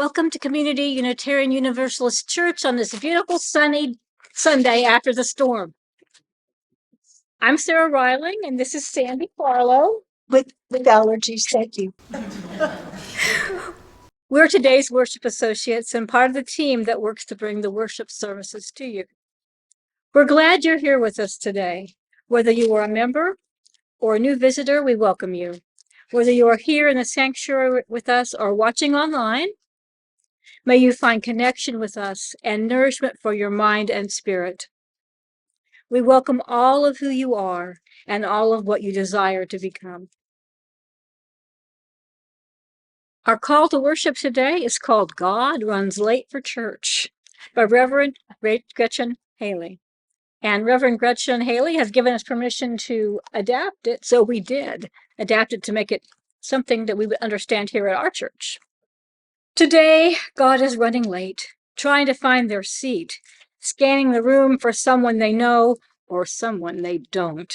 Welcome to Community Unitarian Universalist Church on this beautiful sunny Sunday after the storm. I'm Sarah Reiling, and this is Sandy Farlow with allergies. Thank you. We're today's worship associates and part of the team that works to bring the worship services to you. We're glad you're here with us today. Whether you are a member or a new visitor, we welcome you. Whether you are here in the sanctuary with us or watching online, may you find connection with us and nourishment for your mind and spirit. We welcome all of who you are and all of what you desire to become. Our call to worship today is called God Runs Late for Church by Reverend Gretchen Haley. And Reverend Gretchen Haley has given us permission to adapt it, so we did adapt it to make it something that we would understand here at our church. Today, God is running late, trying to find their seat, scanning the room for someone they know or someone they don't.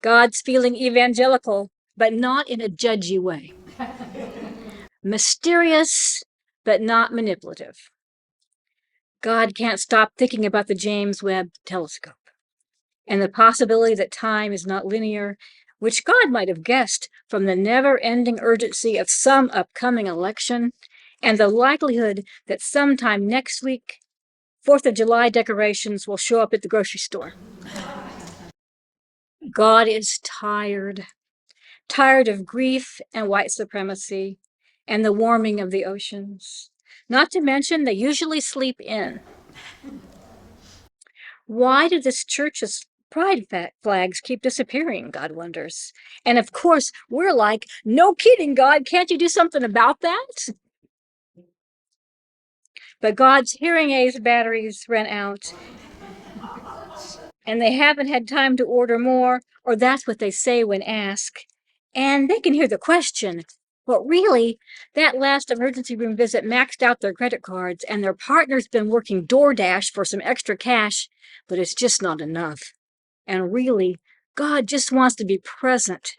God's feeling evangelical, but not in a judgy way. Mysterious, but not manipulative. God can't stop thinking about the James Webb Telescope and the possibility that time is not linear, which God might have guessed from the never-ending urgency of some upcoming election and the likelihood that sometime next week, 4th of July decorations will show up at the grocery store. God is tired of grief and white supremacy and the warming of the oceans. Not to mention, they usually sleep in. Why do this church's pride flags keep disappearing, God wonders. And of course, we're like, no kidding, God, can't you do something about that? But God's hearing aids batteries ran out, and they haven't had time to order more, or that's what they say when asked. And they can hear the question, but really, that last emergency room visit maxed out their credit cards, and their partner's been working DoorDash for some extra cash, but it's just not enough. And really, God just wants to be present.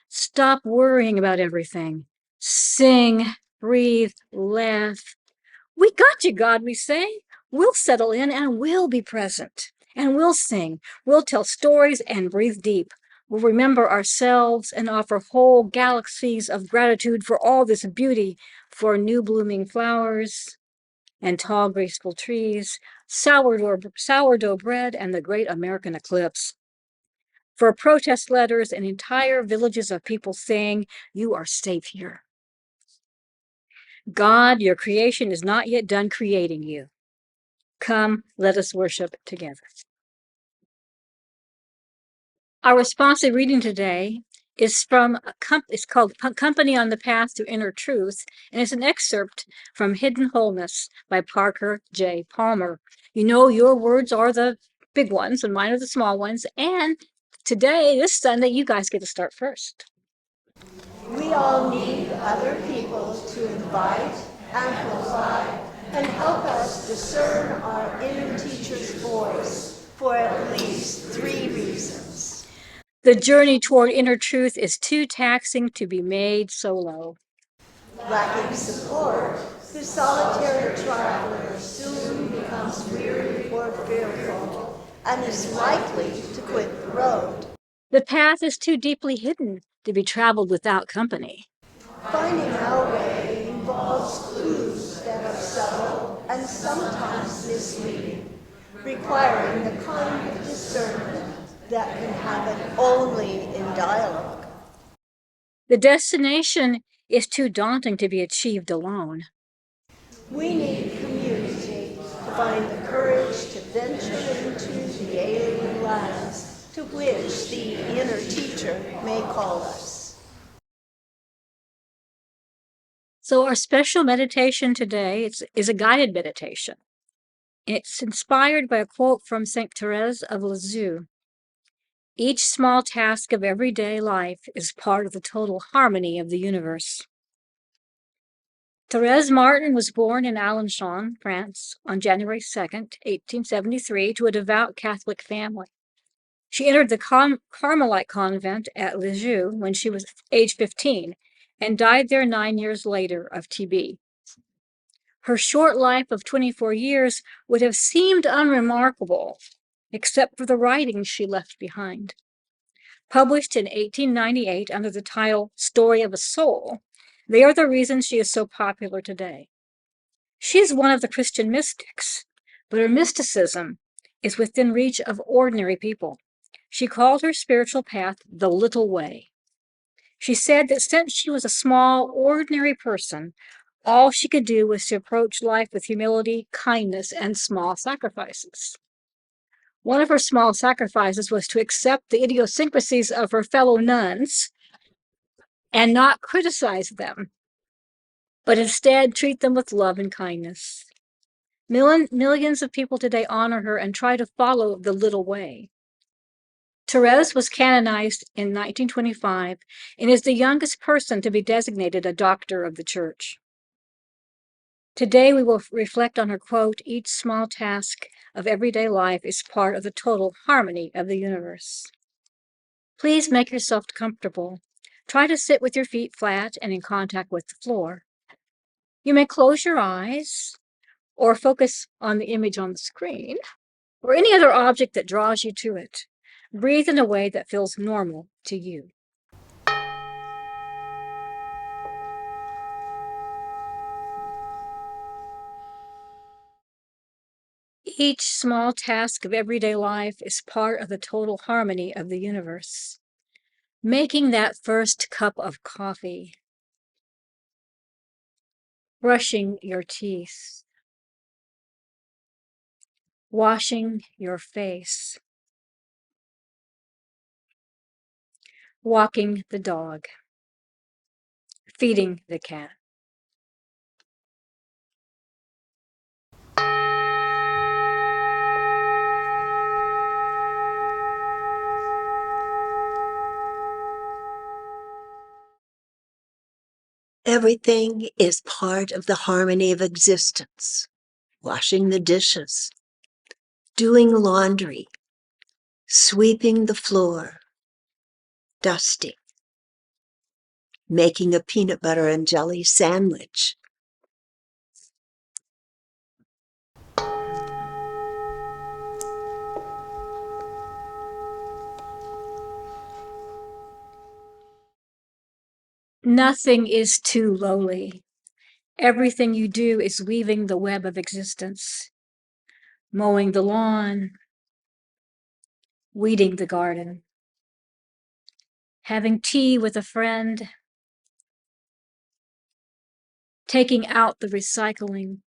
Stop worrying about everything. Sing, breathe, laugh. We got you, God, we say. We'll settle in and we'll be present. And we'll sing. We'll tell stories and breathe deep. We'll remember ourselves and offer whole galaxies of gratitude for all this beauty, for new blooming flowers and tall, graceful trees, sourdough bread, and the great American eclipse. For protest letters and entire villages of people saying, you are safe here. God, your creation is not yet done creating you. Come, let us worship together. Our responsive reading today is from it's called Company on the Path to Inner Truth, and it's an excerpt from Hidden Wholeness by Parker J. Palmer. You know, your words are the big ones and mine are the small ones, and today, this Sunday, you guys get to start first. We all need other people to invite, amplify, and help us discern our inner teacher's voice for at least 3 reasons. The journey toward inner truth is too taxing to be made solo. Lacking support, the solitary traveler soon becomes weary or fearful and is likely to quit the road. The path is too deeply hidden to be traveled without company. Finding our way involves clues that are subtle and sometimes misleading, requiring the kind of discernment that can happen only in dialogue. The destination is too daunting to be achieved alone. We need community to find the courage to venture into the alien lands to which the inner teacher may call us. So our special meditation today is a guided meditation. It's inspired by a quote from St. Therese of Lisieux. Each small task of everyday life is part of the total harmony of the universe. Thérèse Martin was born in Alençon, France, on January 2nd, 1873, to a devout Catholic family. She entered the Carmelite convent at Lisieux when she was age 15 and died there 9 years later of TB. Her short life of 24 years would have seemed unremarkable, except for the writings she left behind. Published in 1898 under the title Story of a Soul, they are the reason she is so popular today. She is one of the Christian mystics, but her mysticism is within reach of ordinary people. She called her spiritual path the little way. She said that since she was a small, ordinary person, all she could do was to approach life with humility, kindness, and small sacrifices. One of her small sacrifices was to accept the idiosyncrasies of her fellow nuns and not criticize them, but instead treat them with love and kindness. Millions of people today honor her and try to follow the little way. Therese was canonized in 1925 and is the youngest person to be designated a doctor of the church. Today we will reflect on her quote, "Each small task of everyday life is part of the total harmony of the universe." Please make yourself comfortable. Try to sit with your feet flat and in contact with the floor. You may close your eyes or focus on the image on the screen or any other object that draws you to it. Breathe in a way that feels normal to you. Each small task of everyday life is part of the total harmony of the universe. Making that first cup of coffee, brushing your teeth, washing your face, walking the dog, feeding the cat. Everything is part of the harmony of existence. Washing the dishes, doing laundry, sweeping the floor, dusting, making a peanut butter and jelly sandwich. Nothing is too lowly. Everything you do is weaving the web of existence. Mowing the lawn, weeding the garden, having tea with a friend, taking out the recycling,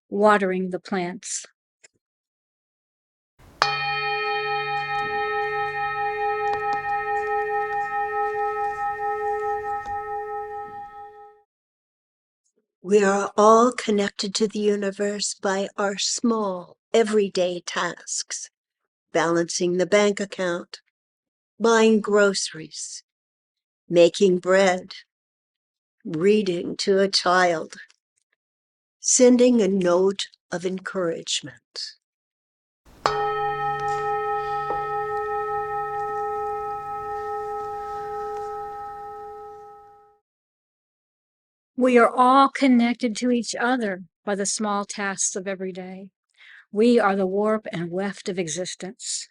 watering the plants. We are all connected to the universe by our small, everyday tasks. Balancing the bank account, buying groceries, making bread, reading to a child, sending a note of encouragement. We are all connected to each other by the small tasks of every day. We are the warp and weft of existence.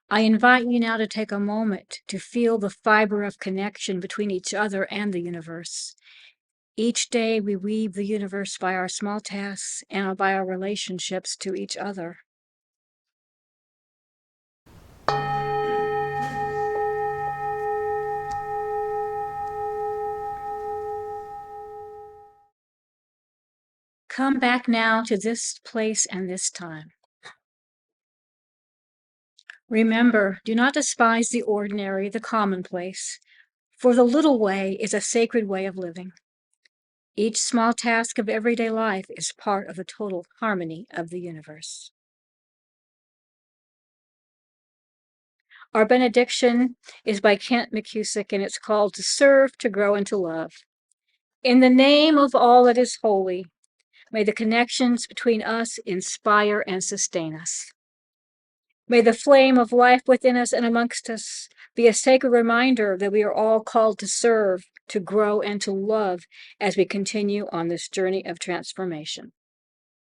I invite you now to take a moment to feel the fiber of connection between each other and the universe. Each day we weave the universe by our small tasks and by our relationships to each other. Come back now to this place and this time. Remember, do not despise the ordinary, the commonplace, for the little way is a sacred way of living. Each small task of everyday life is part of the total harmony of the universe. Our benediction is by Kent McCusick, and it's called "To Serve, to Grow, and to Love." In the name of all that is holy, may the connections between us inspire and sustain us. May the flame of life within us and amongst us be a sacred reminder that we are all called to serve, to grow, and to love as we continue on this journey of transformation.